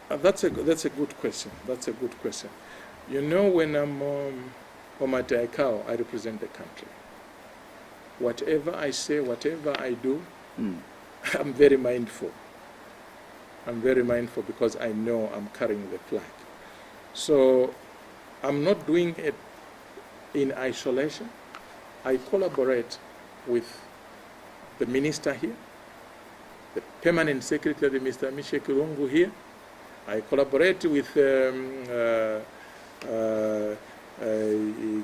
That's a good question. That's a good question. You know, when I'm at ICAO, I represent the country. Whatever I say, whatever I do, I'm very mindful. I'm very mindful because I know I'm carrying the flag. So I'm not doing it in isolation. I collaborate with the minister here, the permanent secretary, Mr. Michel Kirungu here. I collaborate with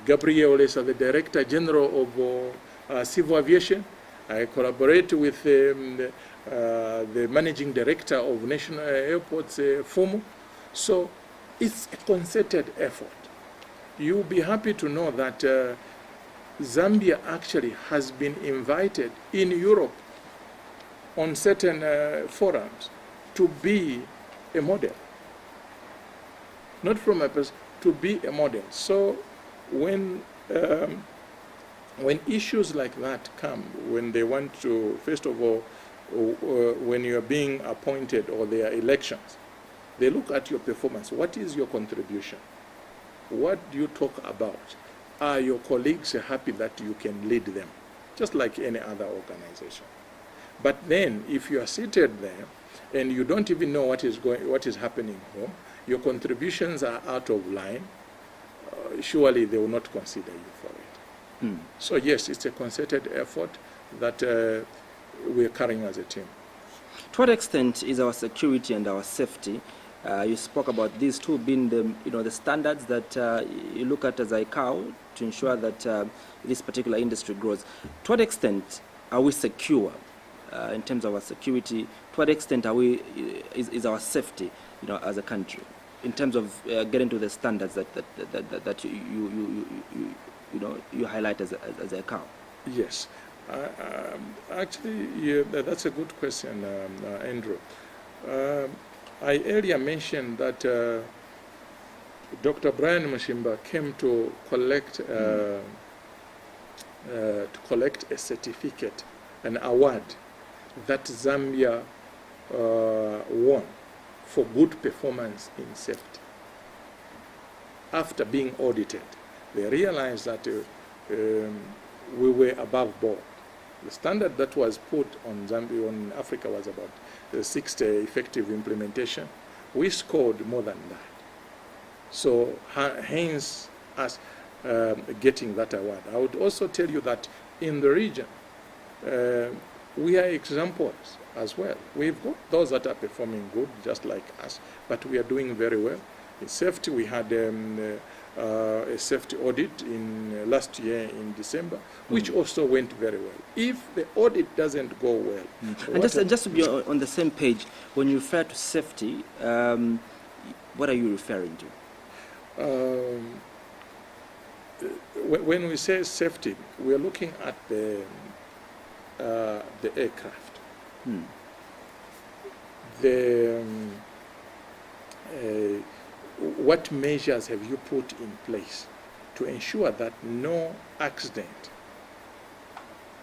Gabriel Olesa, the Director General of Civil Aviation. I collaborate with the Managing Director of National Airports, FOMO. So it's a concerted effort. You'll be happy to know that Zambia actually has been invited in Europe on certain forums to be a model. Not from a person, to be a model. So when issues like that come, when they want to, first of all, when you're being appointed or there are elections, they look at your performance. What is your contribution? What do you talk about? Are your colleagues happy that you can lead them? Just like any other organization. But then, if you are seated there and you don't even know what is happening home, your contributions are out of line, surely they will not consider you for it. So yes, it's a concerted effort that we're carrying as a team. To what extent is our security and our safety? You spoke about these two being the standards that you look at as ICAO to ensure that this particular industry grows. To what extent are we secure in terms of our security? To what extent is our safety, as a country, in terms of getting to the standards that you highlight as ICAO? Yes. Actually, that's a good question, Andrew. I earlier mentioned that Dr. Brian Mushimba came to collect a certificate, an award that Zambia won for good performance in safety. After being audited, they realized that we were above board. The standard that was put on Zambia, on Africa, was about 60 effective implementation. We scored more than that. So hence us getting that award. I would also tell you that in the region, we are examples as well. We've got those that are performing good, just like us, but we are doing very well. In safety, we had a safety audit in last year in December, which also went very well. If the audit doesn't go well, and just to be on the same page, when you refer to safety, what are you referring to? When we say safety, we are looking at the aircraft. What measures have you put in place to ensure that no accident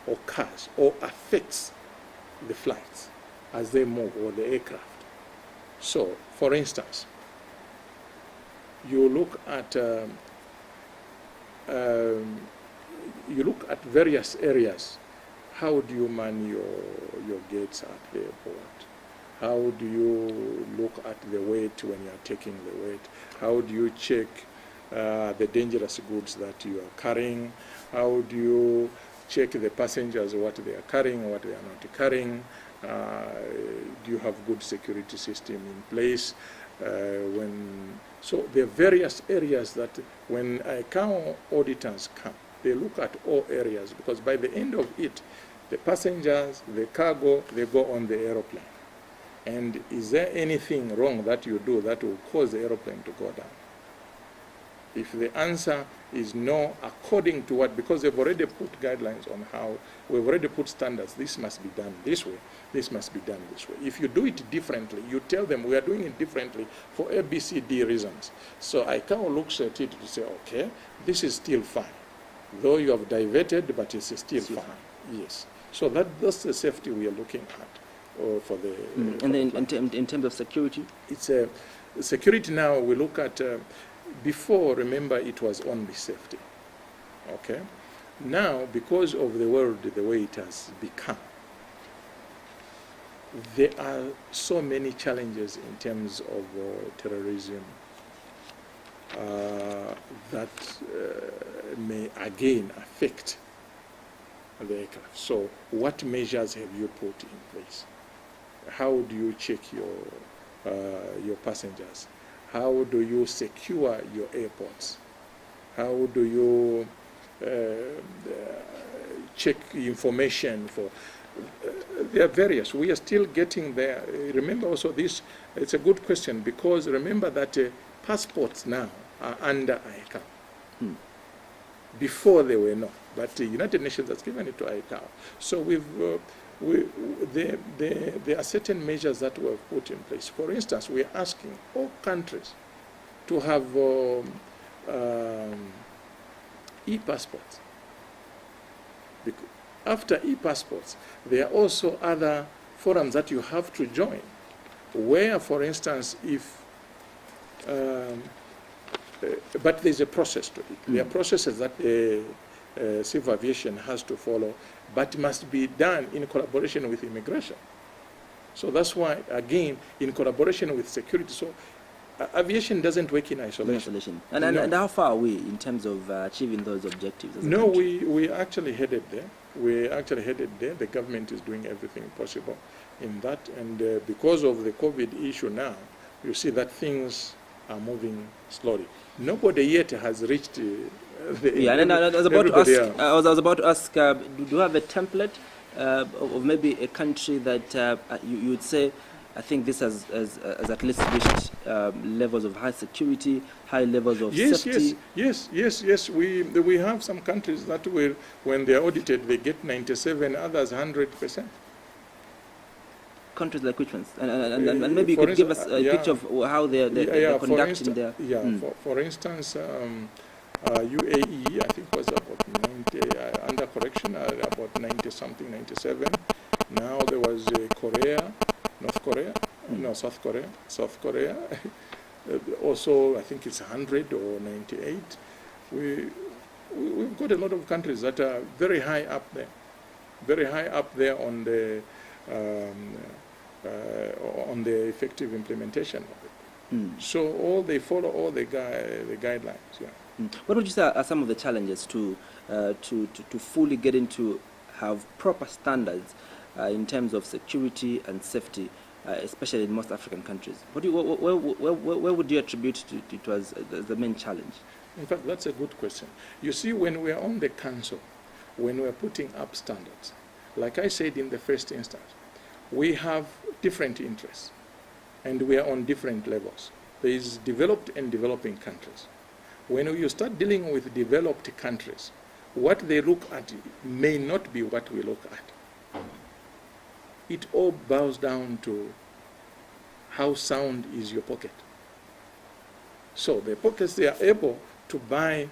occurs or affects the flights as they move, or the aircraft? So, for instance, you look at various areas. How do you man your gates at the airport? How do you look at the weight when you are taking the weight? How do you check the dangerous goods that you are carrying? How do you check the passengers, what they are carrying, what they are not carrying? Do you have good security system in place? So there are various areas that when ICAO auditors come, they look at all areas, because by the end of it, the passengers, the cargo, they go on the aeroplane. And is there anything wrong that you do that will cause the aeroplane to go down? If the answer is no, according to what, because they've already put guidelines on how, we've already put standards, this must be done this way, this must be done this way. If you do it differently, you tell them we are doing it differently for A, B, C, D reasons. So ICAO looks at it to say, okay, this is still fine. Though you have diverted, but it's still fine. Yes. So that's the safety we are looking at. For the and then in terms of security, it's security. Now we look at before. Remember, it was only safety. Okay. Now, because of the world the way it has become, there are so many challenges in terms of terrorism that may again affect the aircraft. So, what measures have you put in place? How do you check your passengers? How do you secure your airports? How do you check information for? There are various. We are still getting there. Remember also this, it's a good question, because remember that passports now are under ICAO. Before they were not, but the United Nations has given it to ICAO. So there are certain measures that were put in place. For instance, we are asking all countries to have e-passports. After e-passports, there are also other forums that you have to join, where, for instance, if but there's a process to it. There are processes that civil aviation has to follow, but must be done in collaboration with immigration. So that's why, again, in collaboration with security. So aviation doesn't work in isolation. And how far are we in terms of achieving those objectives? No, we actually headed there. The government is doing everything possible in that. And because of the COVID issue now, you see that things are moving slowly. Nobody yet has reached the. And I was about to ask. I was about to ask. Do you have a template of maybe a country that you would say, I think this has at least reached levels of high security, high levels of safety? Yes. We have some countries that will, when they are audited, they get 97, others 100%. Countries like which ones? And maybe you could give us a picture of how they're conducting their... For instance, UAE, I think, was about 90, under correction, about 90-something, 97. Now there was South Korea. Also, I think it's 100 or 98. We've got a lot of countries that are very high up there on the effective implementation of it. So they follow all the guidelines. Yeah. What would you say are some of the challenges to fully get into have proper standards in terms of security and safety, especially in most African countries. Where would you attribute it as the main challenge? In fact, that's a good question. You see, when we're on the council, when we're putting up standards, like I said in the first instance, we have different interests, and we are on different levels. There is developed and developing countries. When you start dealing with developed countries, what they look at may not be what we look at. It all boils down to how sound is your pocket. So the pockets, they are able to buy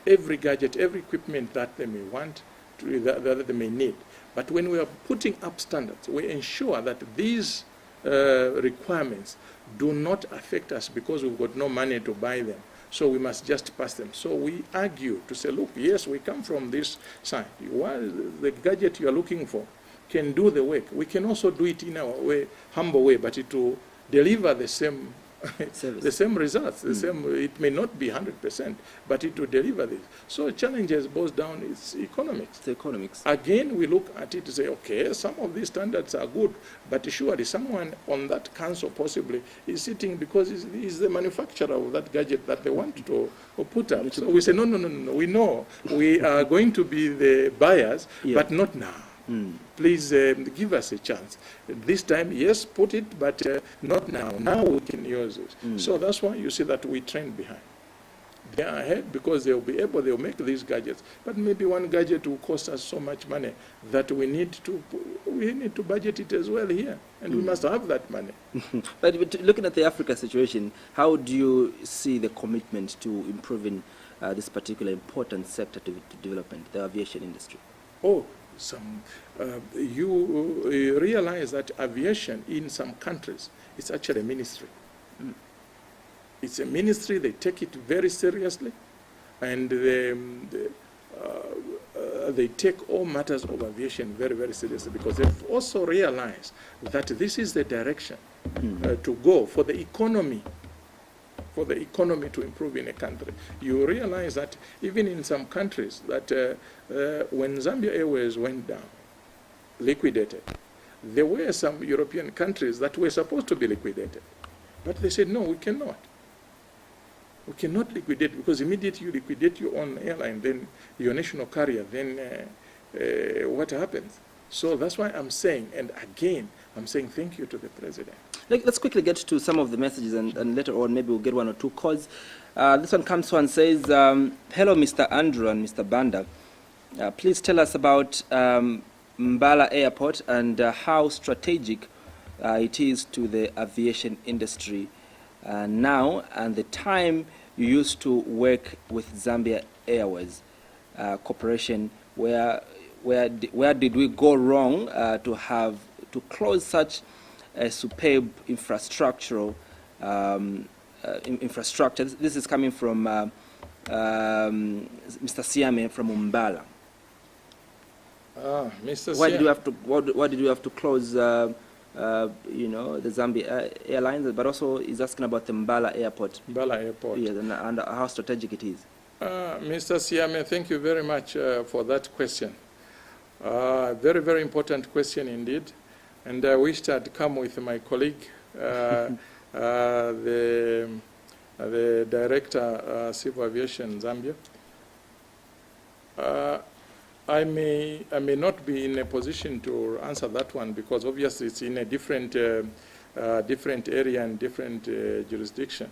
every gadget, every equipment that they may want, that they may need. But when we are putting up standards, we ensure that these requirements do not affect us because we've got no money to buy them. So we must just pass them. So we argue to say, look, yes, we come from this side. The gadget you are looking for can do the work. We can also do it in our way, humble way, but it will deliver the same the same results. The same. It may not be 100%, but it will deliver this. So challenges boils down it's economics. It's economics. Again, we look at it to say, okay, some of these standards are good, but surely someone on that council possibly is sitting because he's the manufacturer of that gadget that they want to put up. So we say, no. We know we are going to be the buyers, but not now. Please give us a chance. This time, yes, put it, but not now. Now we can use it. So that's why you see that we trend behind. They are ahead because they'll make these gadgets. But maybe one gadget will cost us so much money that we need to budget it as well here. And we must have that money. But looking at the Africa situation, how do you see the commitment to improving this particular important sector to development, the aviation industry? You realize that aviation in some countries is actually a ministry. It's a ministry, they take it very seriously, and they take all matters of aviation very, very seriously because they've also realized that this is the direction to go for the economy to improve in a country. You realize that even in some countries that when Zambia Airways went down, liquidated, there were some European countries that were supposed to be liquidated. But they said, no, we cannot. We cannot liquidate because immediately you liquidate your own airline, then your national carrier, then what happens? So that's why I'm saying, and again, I'm saying thank you to the President. Let's quickly get to some of the messages, and later on maybe we'll get one or two calls. This one comes to and says, hello, Mr. Andrew and Mr. Banda. Please tell us about Mbala Airport and how strategic it is to the aviation industry now, and the time you used to work with Zambia Airways Corporation. Where did we go wrong to close such a superb infrastructural infrastructure? This is coming from Mr. Siame from Umbala. Mr. Why did you have to close the Zambia Airlines, but also he's asking about the Mbala Airport. Mbala Airport. Yes, and how strategic it is. Mr. Siame, thank you very much for that question. Very, very important question indeed. And I wished I'd come with my colleague, the Director, Civil Aviation Zambia. I may not be in a position to answer that one because obviously it's in a different area and different jurisdiction.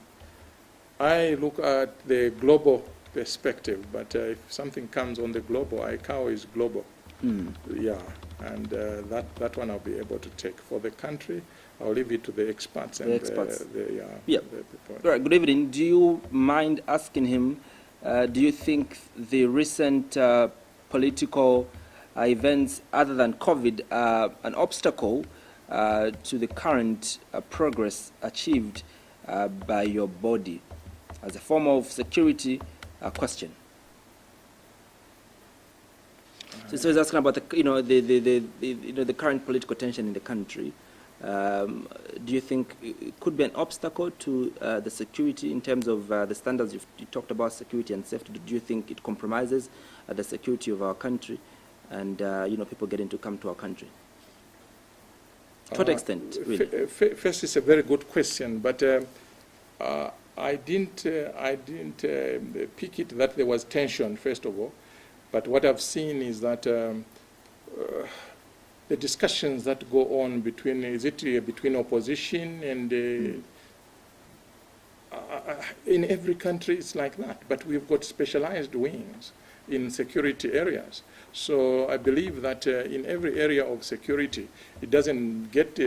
I look at the global perspective, but if something comes on the global, ICAO is global. Yeah, and that one I'll be able to take. For the country, I'll leave it to the experts. The experts. All right, good evening. Do you mind asking him, do you think the recent political events other than COVID are an obstacle to the current progress achieved by your body as a form of security question? So he's asking about the current political tension in the country. Do you think it could be an obstacle to the security in terms of the standards you talked about, security and safety? Do you think it compromises the security of our country and people getting to come to our country? To what extent, really? First, it's a very good question, but I didn't pick it that there was tension, first of all. But what I've seen is that the discussions that go on between, between opposition and in every country it's like that, but we've got specialized wings in security areas. So I believe that in every area of security, it doesn't get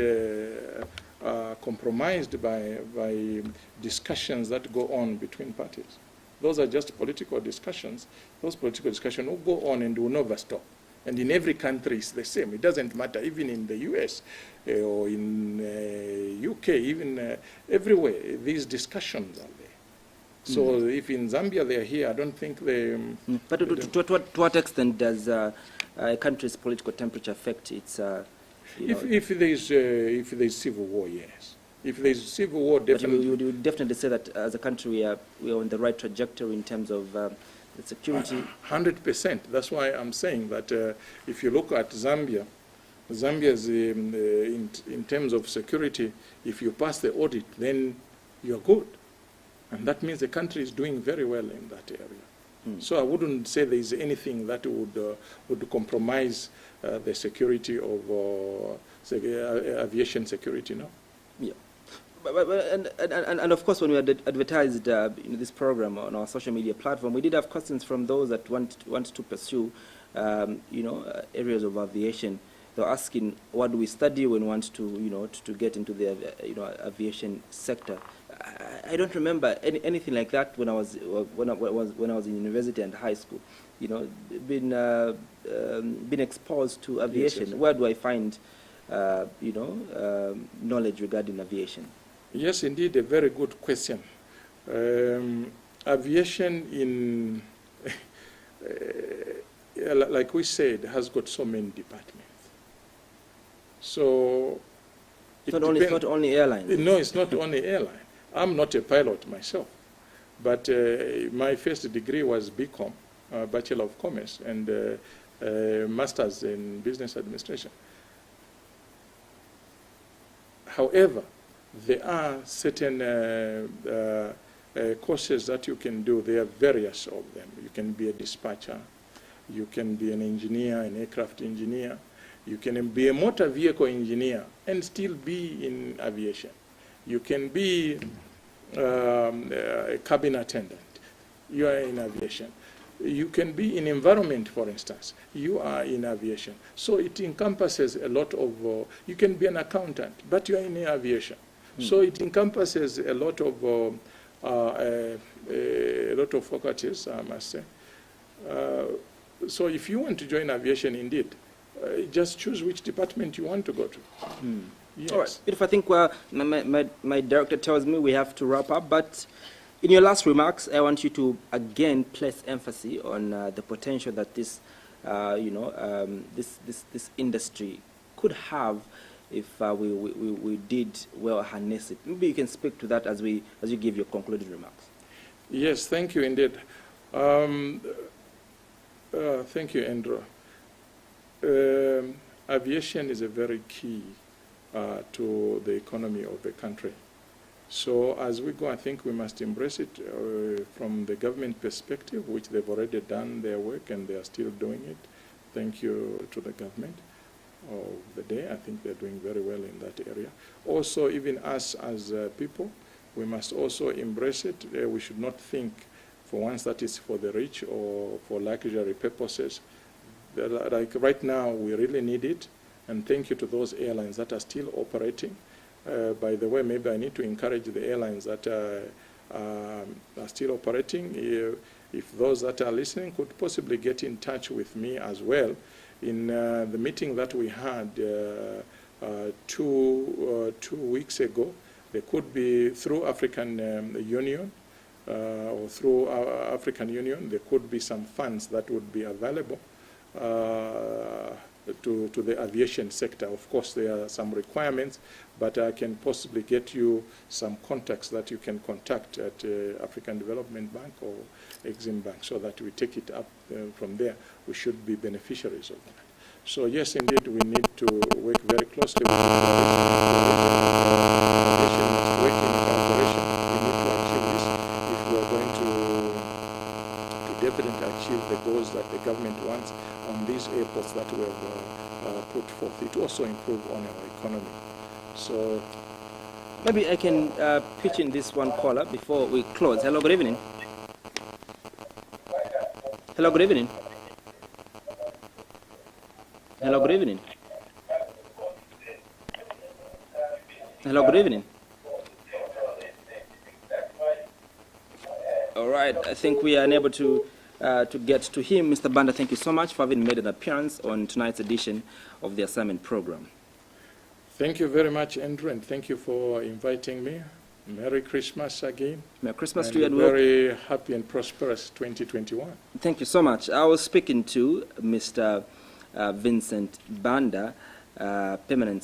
compromised by discussions that go on between parties. Those are just political discussions. Those political discussions will go on and will never stop. And in every country it's the same. It doesn't matter, even in the US or in UK, even everywhere, these discussions are there. So if in Zambia they're here, I don't think they... But to what extent does a country's political temperature affect its... if there's civil war, yes. If there's civil war, definitely... But you would definitely say that as a country we are on the right trajectory in terms of the security? 100%. That's why I'm saying that if you look at Zambia, Zambia's in terms of security, if you pass the audit, then you're good. And that means the country is doing very well in that area. So I wouldn't say there is anything that would compromise the security of aviation security, no? Yeah. And of course, when we had advertised this program on our social media platform, we did have questions from those that want to pursue, areas of aviation. They were asking, what do we study when we want to, to get into the, aviation sector? I don't remember anything like that when I was in university and high school. Being exposed to aviation. Yes. Where do I find, knowledge regarding aviation? Yes, indeed, a very good question. Aviation in, like we said, has got so many departments. So it's not only airlines. No, it's not only airline. I'm not a pilot myself, but my first degree was BCom, Bachelor of Commerce, and Masters in Business Administration. However, there are certain courses that you can do. There are various of them. You can be a dispatcher, you can be an engineer, an aircraft engineer, you can be a motor vehicle engineer and still be in aviation. You can be a cabin attendant. You are in aviation. You can be in environment, for instance. You are in aviation. So it encompasses a lot of, you can be an accountant, but you are in aviation. So it encompasses a lot of faculties, I must say. So if you want to join aviation, indeed, just choose which department you want to go to. Yes. All right. If I think my director tells me we have to wrap up, but in your last remarks, I want you to again place emphasis on the potential that this, this industry could have if we did well harness it. Maybe you can speak to that as you give your concluding remarks. Yes, thank you indeed. Thank you, Andrew. Aviation is a very key to the economy of the country. So as we go, I think we must embrace it from the government perspective, which they've already done their work and they are still doing it. Thank you to the government of the day. I think they're doing very well in that area. Also, even us as people, we must also embrace it. We should not think for once that it's for the rich or for luxury purposes. Like right now, we really need it. And thank you to those airlines that are still operating. By the way, maybe I need to encourage the airlines that are still operating. If those that are listening could possibly get in touch with me as well. In the meeting that we had 2 weeks ago, there could be through African Union or through African Union, there could be some funds that would be available to the aviation sector. Of course, there are some requirements, but I can possibly get you some contacts that you can contact at African Development Bank or Exim Bank so that we take it up from there. We should be beneficiaries of that. So yes, indeed, we need to work very closely with the aviation must work in collaboration. We need to achieve this if we are going to definitely achieve the goals that the government wants on these airports that we have put forth. It also improve on our economy. So maybe I can pitch in this one caller before we close. Hello, good evening. Hello, good evening. Hello, good evening. Hello, good evening. All right, I think we are unable to get to him. Mr. Banda, thank you so much for having made an appearance on tonight's edition of the assignment program. Thank you very much, Andrew, and thank you for inviting me. Merry Christmas again. Merry Christmas to you, and very happy and prosperous 2021. Thank you so much. I was speaking to Mr. Vincent Banda, permanent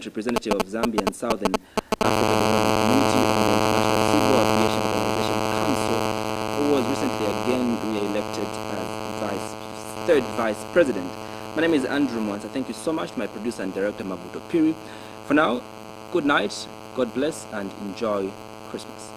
representative of Zambia and Southern Africa Development Community on the International Civil Aviation Council, who was recently again re-elected as third vice president. My name is Andrew Mwanza. Thank you so much to my producer and director, Mabuto Piri. For now, good night, God bless, and enjoy Christmas.